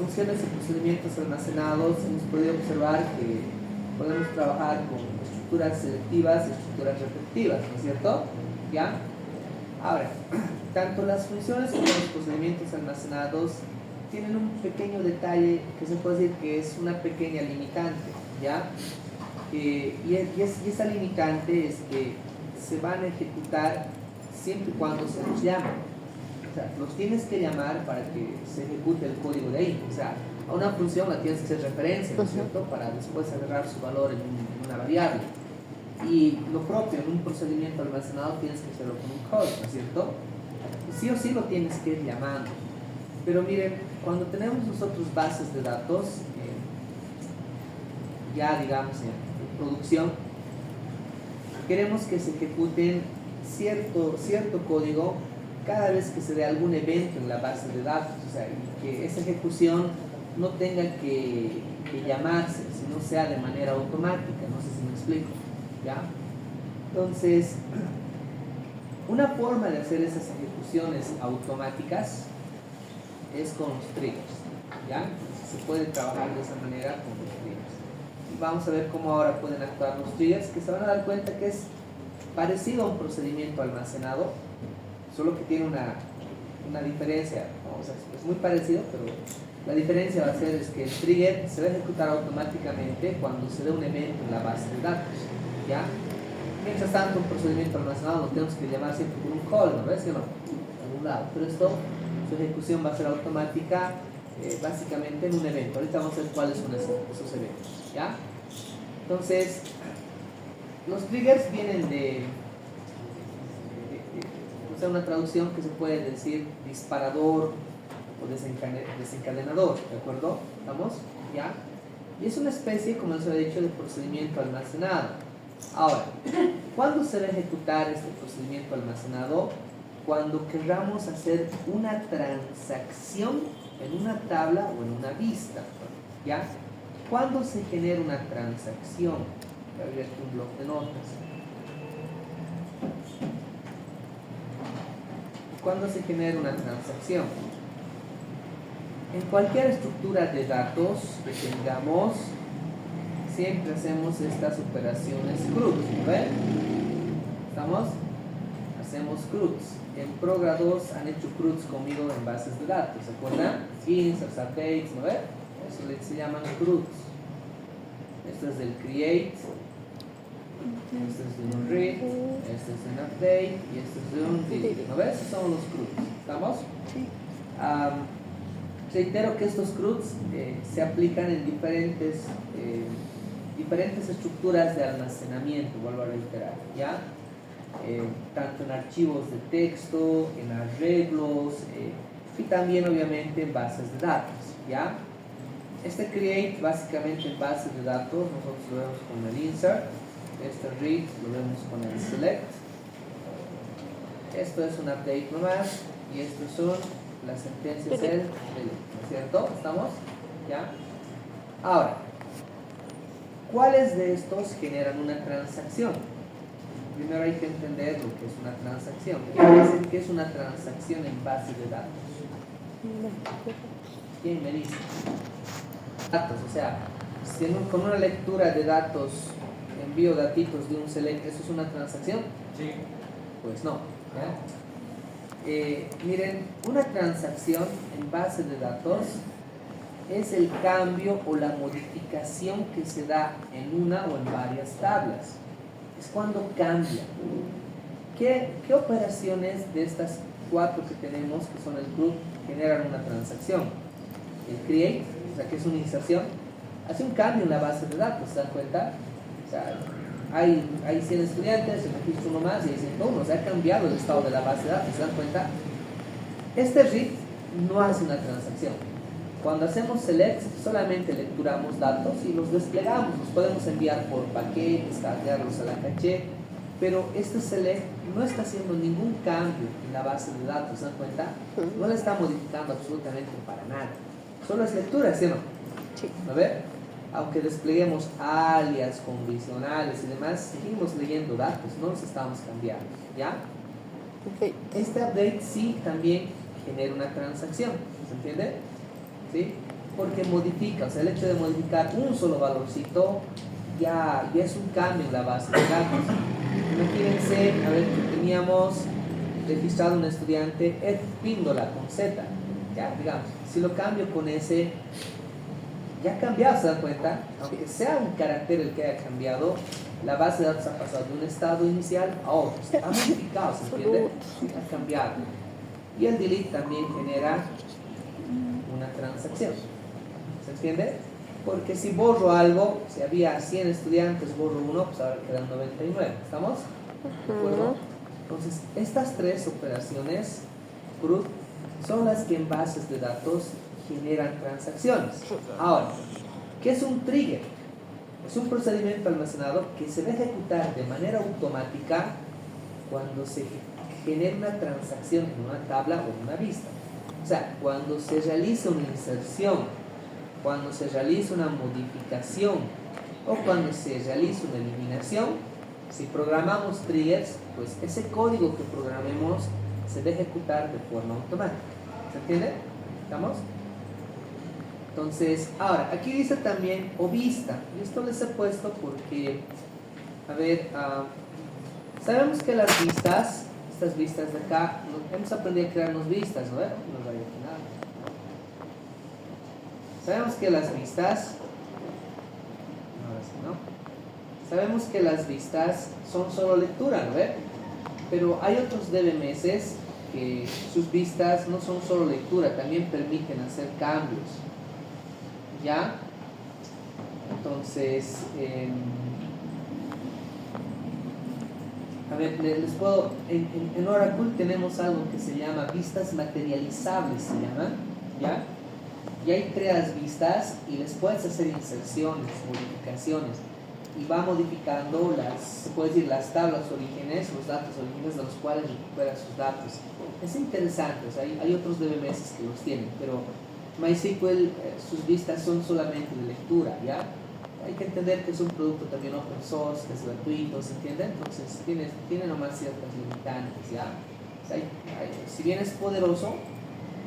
funciones y procedimientos almacenados hemos podido observar que podemos trabajar con estructuras selectivas y estructuras repetitivas, ¿no es cierto? ¿Ya? Ahora, tanto las funciones como los procedimientos almacenados tienen un pequeño detalle que se puede decir que es una pequeña limitante, ¿ya? Y esa limitante es que se van a ejecutar siempre y cuando se los llame. O sea, los tienes que llamar para que se ejecute el código de ahí. O sea, a una función la tienes que hacer referencia, ¿no es cierto? Para después agarrar su valor en una variable. Y lo propio, en un procedimiento almacenado tienes que hacerlo con un call, ¿no es cierto? Sí o sí lo tienes que ir llamando. Pero miren, cuando tenemos nosotros bases de datos, ya digamos en producción, queremos que se ejecuten cierto código cada vez que se dé algún evento en la base de datos, o sea, y que esa ejecución no tenga que llamarse, sino sea de manera automática, no sé si me explico, ¿ya? Entonces, una forma de hacer esas ejecuciones automáticas es con los triggers, ¿ya? Se puede trabajar de esa manera con los triggers. Y vamos a ver cómo ahora pueden actuar los triggers, que se van a dar cuenta que es parecido a un procedimiento almacenado, solo que tiene una diferencia, ¿no? O sea, es muy parecido, pero la diferencia va a ser es que el trigger se va a ejecutar automáticamente cuando se dé un evento en la base de datos, ¿ya? Mientras tanto, un procedimiento almacenado lo tenemos que llamar siempre por un call, ¿no ves? ¿Sí o no? En algún lado, pero esto, su ejecución va a ser automática, básicamente en un evento. Ahorita vamos a ver cuáles son esos eventos, ¿ya? Entonces, los triggers vienen de una traducción que se puede decir disparador o desencadenador, ¿de acuerdo? ¿Estamos? ¿Ya? Y es una especie, como les he dicho, de procedimiento almacenado. Ahora, ¿cuándo se va a ejecutar este procedimiento almacenado? Cuando queramos hacer una transacción en una tabla o en una vista, ¿ya? ¿Cuándo se genera una transacción? Voy a abrir aquí un bloc de notas. ¿Cuándo se genera una transacción? En cualquier estructura de datos que tengamos, siempre hacemos estas operaciones CRUD, ¿no ven? ¿Estamos? Hacemos CRUDs. En Progra 2 han hecho CRUDs conmigo en bases de datos, ¿se acuerdan? Inserts, updates, ¿no ven? Eso se llaman CRUDs. Esto es del create, este es de un read, este es de un update y este es de un delete. ¿No ves? Son los CRUDs. ¿Estamos? Sí. Reitero que estos CRUDs se aplican en diferentes estructuras de almacenamiento, vuelvo a reiterar, ¿ya? Tanto en archivos de texto, en arreglos y también obviamente en bases de datos, ¿ya? Este create básicamente en bases de datos, nosotros lo vemos con el insert, este read lo vemos con el select, esto es un update nomás y estos son las sentencias del delete, ¿no es cierto? ¿Estamos? ¿Ya? Ahora, ¿cuáles de estos generan una transacción? Primero hay que entender lo que es una transacción. ¿Qué es una transacción en base de datos? ¿Quién me dice? Datos, o sea, si con una lectura de datos envío datitos de un select, ¿eso es una transacción? Sí. Pues no, ¿ya? Miren, una transacción en base de datos es el cambio o la modificación que se da en una o en varias tablas. Es cuando cambia. ¿Qué operaciones de estas 4 que tenemos, que son el CRUD, generan una transacción? El create, o sea, que es una inserción, hace un cambio en la base de datos, ¿se dan cuenta? O sea, hay 100 estudiantes, se registra uno más y hay 101, o sea, ha cambiado el estado de la base de datos, ¿se dan cuenta? Este read no hace una transacción. Cuando hacemos select, solamente lecturamos datos y los desplegamos, los podemos enviar por paquetes, cargarlos a la caché, pero este select no está haciendo ningún cambio en la base de datos, ¿se dan cuenta? No le está modificando absolutamente para nada. Solo es lectura, ¿sí o no? Sí. A ver, aunque despleguemos alias, condicionales y demás, seguimos leyendo datos, no los estamos cambiando, ¿ya? Okay. Este update sí también genera una transacción, ¿se entiende? ¿Sí? porque modifica, o sea, el hecho de modificar un solo valorcito ya es un cambio en la base de datos. Imagínense, a ver, que teníamos registrado un estudiante Ed Píndola con Z, ya, digamos, si lo cambio con S, ya ha cambiado, ¿se dan cuenta? Aunque sea un carácter el que haya cambiado, la base de datos ha pasado de un estado inicial a otro, ha modificado, ¿se entiende? Sí, ha cambiado. Y el delete también genera una transacción, ¿se entiende? Porque si borro algo, si había 100 estudiantes, borro uno, pues ahora quedan 99, ¿estamos? ¿De acuerdo? Entonces, estas tres operaciones, CRUD, son las que en bases de datos generan transacciones. Ahora, ¿qué es un trigger? Es un procedimiento almacenado que se va a ejecutar de manera automática cuando se genera una transacción en una tabla o en una vista. O sea, cuando se realiza una inserción, cuando se realiza una modificación o cuando se realiza una eliminación, si programamos triggers, pues ese código que programemos se va a ejecutar de forma automática. ¿Se entiende? ¿Estamos? Entonces, ahora, aquí dice también o vista. Y esto les he puesto porque, a ver, sabemos que las vistas, estas vistas de acá, hemos aprendido a crearnos vistas, ¿no? No vaya aquí nada. Sabemos que las vistas, ahora sí, ¿no? Sabemos que las vistas son solo lectura, ¿no? Pero hay otros DBMS que sus vistas no son solo lectura, también permiten hacer cambios. ¿Ya? Entonces, a ver, les puedo, en Oracle tenemos algo que se llama vistas materializables, se llaman, ¿ya? Y ahí creas vistas y les puedes hacer inserciones, modificaciones, y va modificando se puede decir, las tablas orígenes, los datos orígenes de los cuales recupera sus datos. Es interesante, o sea, hay otros DBMS que los tienen, pero MySQL, sus vistas son solamente de lectura, ¿ya? Hay que entender que es un producto también open source, que es gratuito, ¿se entiende? Entonces tiene nomás ciertas limitantes, ¿ya? O sea, si bien es poderoso,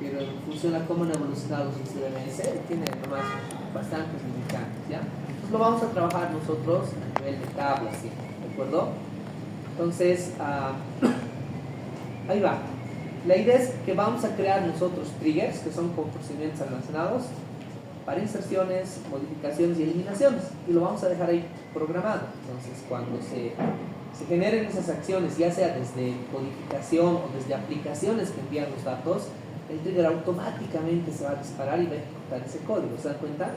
pero en función a cómo han evolucionado sus DBMS, tiene nomás bastantes limitantes, ¿ya? Entonces lo vamos a trabajar nosotros a nivel de tablas, ¿sí? ¿De acuerdo? Entonces, ahí va. La idea es que vamos a crear nosotros triggers, que son procedimientos almacenados, para inserciones, modificaciones y eliminaciones, y lo vamos a dejar ahí programado. Entonces, cuando se generen esas acciones, ya sea desde codificación o desde aplicaciones que envían los datos, el trigger automáticamente se va a disparar y va a ejecutar ese código. ¿Se dan cuenta?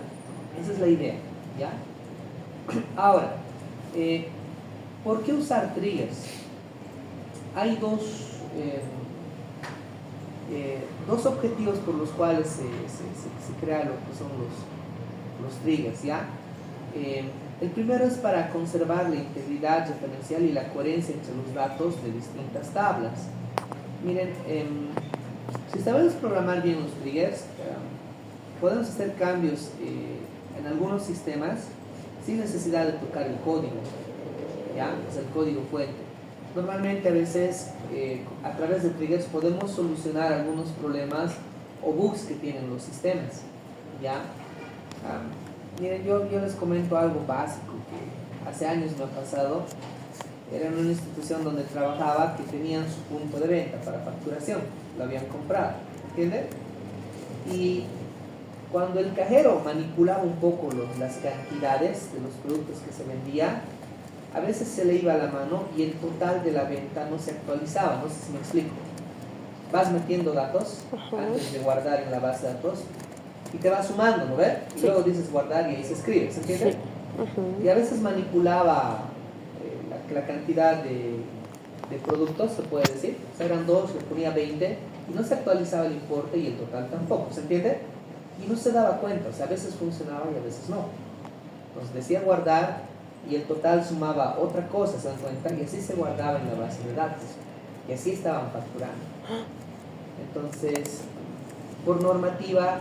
Esa es la idea, ¿ya? Ahora, ¿por qué usar triggers? Hay dos objetivos por los cuales se crea lo que son los triggers, ¿ya? El primero es para conservar la integridad referencial y la coherencia entre los datos de distintas tablas. Miren, si sabemos programar bien los triggers, podemos hacer cambios en algunos sistemas sin necesidad de tocar el código, ¿ya? O sea, el código fuente. Normalmente a veces a través de triggers podemos solucionar algunos problemas o bugs que tienen los sistemas, ¿ya? Miren, yo les comento algo básico que hace años me ha pasado. Era en una institución donde trabajaba que tenían su punto de venta para facturación, lo habían comprado, ¿entienden? Y cuando el cajero manipulaba un poco las cantidades de los productos que se vendían, a veces se le iba la mano y el total de la venta no se actualizaba. No sé si me explico. Vas metiendo datos antes de guardar en la base de datos y te vas sumando, ¿no ves? Y luego dices guardar y ahí se escribe, ¿se entiende? Sí. Y a veces manipulaba la cantidad de productos, se puede decir. O sea, eran 2, le ponía 20 y no se actualizaba el importe y el total tampoco, ¿se entiende? Y no se daba cuenta, o sea, a veces funcionaba y a veces no. Entonces decía guardar y el total sumaba otra cosa, ¿se dan cuenta? Y así se guardaba en la base de datos. Y así estaban facturando. Entonces, por normativa,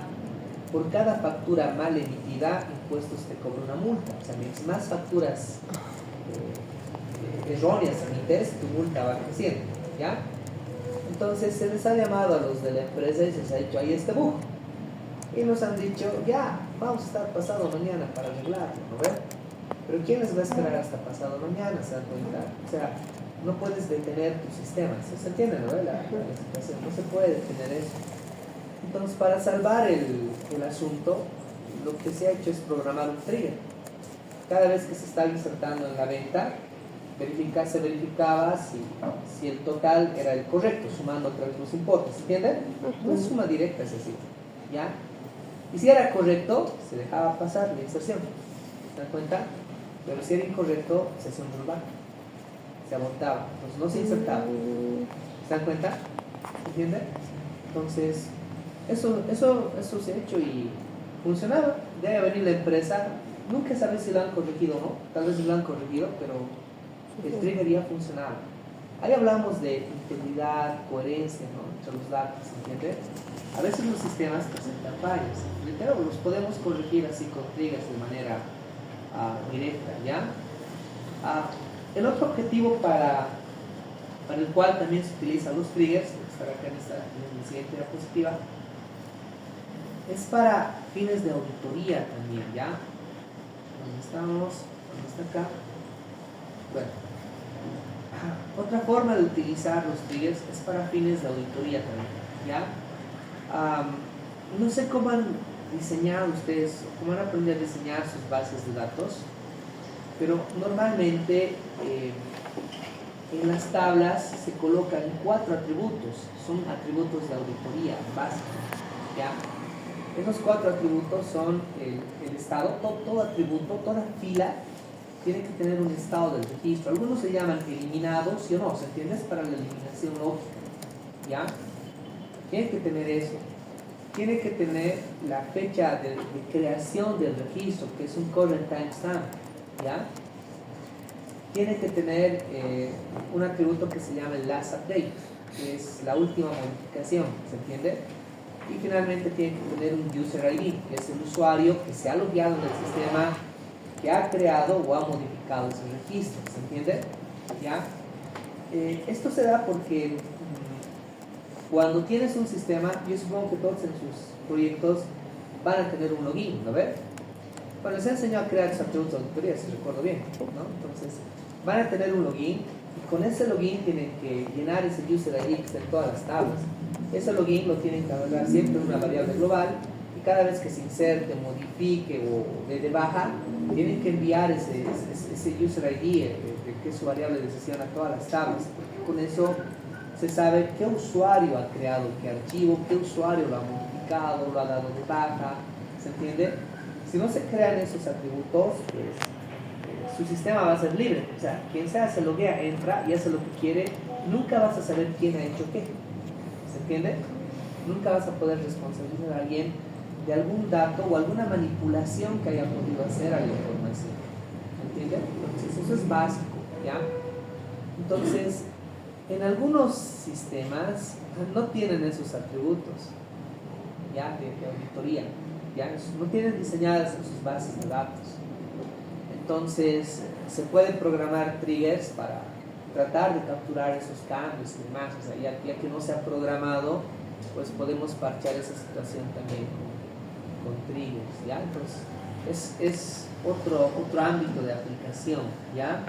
por cada factura mal emitida, Impuestos te cobra una multa. O sea, mientras más facturas erróneas emites, tu multa va creciendo, ¿ya? Entonces, se les ha llamado a los de la empresa y se les ha dicho, ahí este bug. Y nos han dicho, ya, vamos a estar pasado mañana para arreglarlo, ¿no ves? Pero ¿quién les va a esperar hasta pasado mañana? ¿Se dan cuenta? O sea, no puedes detener tu sistema. ¿Se entiende, no? La situación. No se puede detener eso. Entonces, para salvar el asunto, lo que se ha hecho es programar un trigger. Cada vez que se está insertando en la venta, se verificaba si el total era el correcto, sumando otra vez los importes. ¿Entienden? No es suma directa, es así. ¿Ya? Y si era correcto, se dejaba pasar la inserción. ¿Se dan cuenta? Pero si era incorrecto, se hacía un rollback. Se abortaba. Entonces no se insertaba. ¿Se dan cuenta? ¿Entienden? Entonces, eso se ha hecho y funcionaba. Debe venir la empresa. Nunca sabes si lo han corregido o no. Tal vez lo han corregido, pero el trigger ya funcionaba. Ahí hablamos de integridad, coherencia, ¿no? Entre los datos, ¿entiendes? A veces los sistemas presentan fallos, pero los podemos corregir así con triggers de manera directa, ¿ya? El otro objetivo para el cual también se utilizan los triggers, estará acá en la siguiente diapositiva, es para fines de auditoría también, ¿ya? ¿Dónde estamos? ¿Dónde está acá? Bueno, otra forma de utilizar los triggers es para fines de auditoría también, ¿ya? No sé cómo han diseñado ustedes, cómo han aprendido a diseñar sus bases de datos, pero normalmente en las tablas se colocan 4 atributos, son atributos de auditoría básicos, ¿ya? Esos 4 atributos son el estado, todo atributo, toda fila tiene que tener un estado del registro. Algunos se llaman eliminados, ¿sí o no? ¿Se entiende? Es para la eliminación lógica, ¿ya? Tiene que tener eso. Tiene que tener la fecha de creación del registro, que es un current timestamp, ¿ya? Tiene que tener un atributo que se llama el last update, que es la última modificación, ¿se entiende? Y finalmente tiene que tener un user ID, que es el usuario que se ha logueado en el sistema, que ha creado o ha modificado ese registro, ¿se entiende? ¿Ya? Esto se da porque cuando tienes un sistema, yo supongo que todos en sus proyectos van a tener un login, ¿no ves? Bueno, les he enseñado a crear esos atributos de auditoría, si recuerdo bien, ¿no? Entonces, van a tener un login y con ese login tienen que llenar ese user ID que está en todas las tablas. Ese login lo tienen que agregar siempre en una variable global y cada vez que se inserte, modifique o de baja, tienen que enviar ese user ID, que es su variable de sesión, a todas las tablas, porque con eso se sabe qué usuario ha creado qué archivo, qué usuario lo ha modificado, lo ha dado de baja, ¿se entiende? Si no se crean esos atributos, pues, su sistema va a ser libre. O sea, quien sea se loguea, entra y hace lo que quiere, nunca vas a saber quién ha hecho qué. ¿Se entiende? Nunca vas a poder responsabilizar a alguien de algún dato o alguna manipulación que haya podido hacer a la información. ¿Se entiende? Entonces, eso es básico, ¿ya? Entonces, en algunos sistemas no tienen esos atributos, ¿ya? De auditoría, ¿ya? No tienen diseñadas en sus bases de datos. Entonces, se pueden programar triggers para tratar de capturar esos cambios y demás. O sea, ya que no se ha programado, pues podemos parchar esa situación también con triggers, ¿ya? Entonces, es otro ámbito de aplicación, ¿ya?